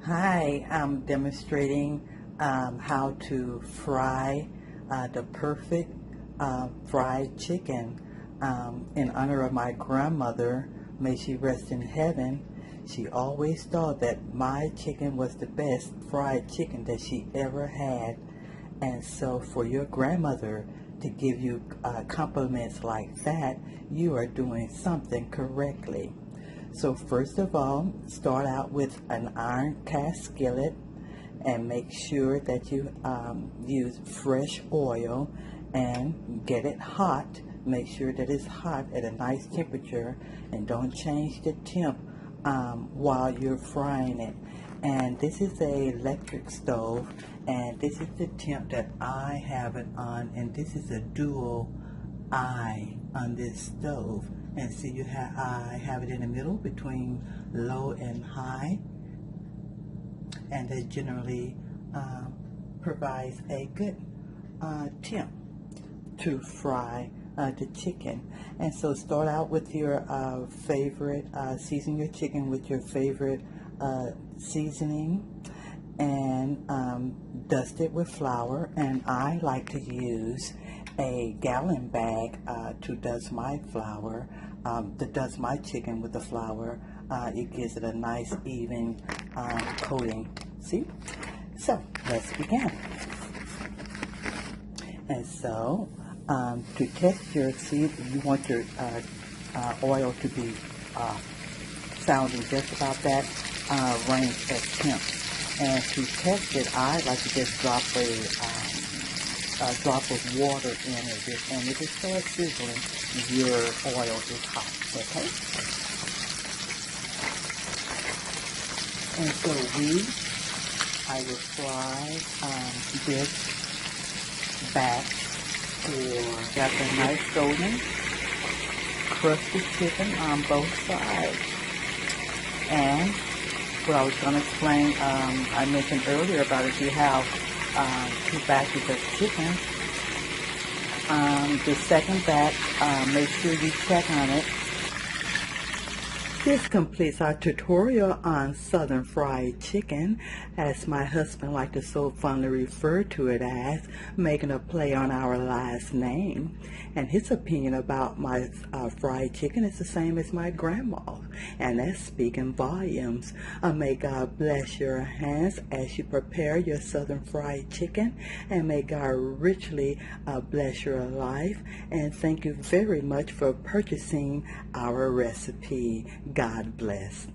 Hi, I'm demonstrating how to fry the perfect fried chicken in honor of my grandmother. May she rest in heaven. She always thought that my chicken was the best fried chicken that she ever had. And so for your grandmother to give you compliments like that, you are doing something correctly. So first of all, start out with an iron cast skillet and make sure that you use fresh oil and get it hot. Make sure that it's hot at a nice temperature and don't change the temp while you're frying it. And this is a electric stove, and this is the temp that I have it on, and this is a dual I on this stove. And see, I have it in the middle between low and high, and that generally provides a good temp to fry the chicken. And so start out with your favorite, season your chicken with your favorite seasoning, and dust it with flour. And I like to use a gallon bag to dust my flour, to dust my chicken with the flour. It gives it a nice even coating. See? So let's begin. And so to test your seed, you want your oil to be sounding just about that range of temp. And to test it, I like to just drop a drop of water in it, and if it starts sizzling, your oil is hot. Okay? And so I will fry this batch for got the nice golden crusty chicken on both sides. And what I was going to explain, I mentioned earlier about if you have two batches of chicken, the second batch, make sure you check on it. This completes our tutorial on Southern fried chicken, as my husband liked to so fondly refer to it as, making a play on our last name. And his opinion about my fried chicken is the same as my grandma's, and that's speaking volumes. May God bless your hands as you prepare your Southern fried chicken, and may God richly bless your life. And thank you very much for purchasing our recipe. God bless.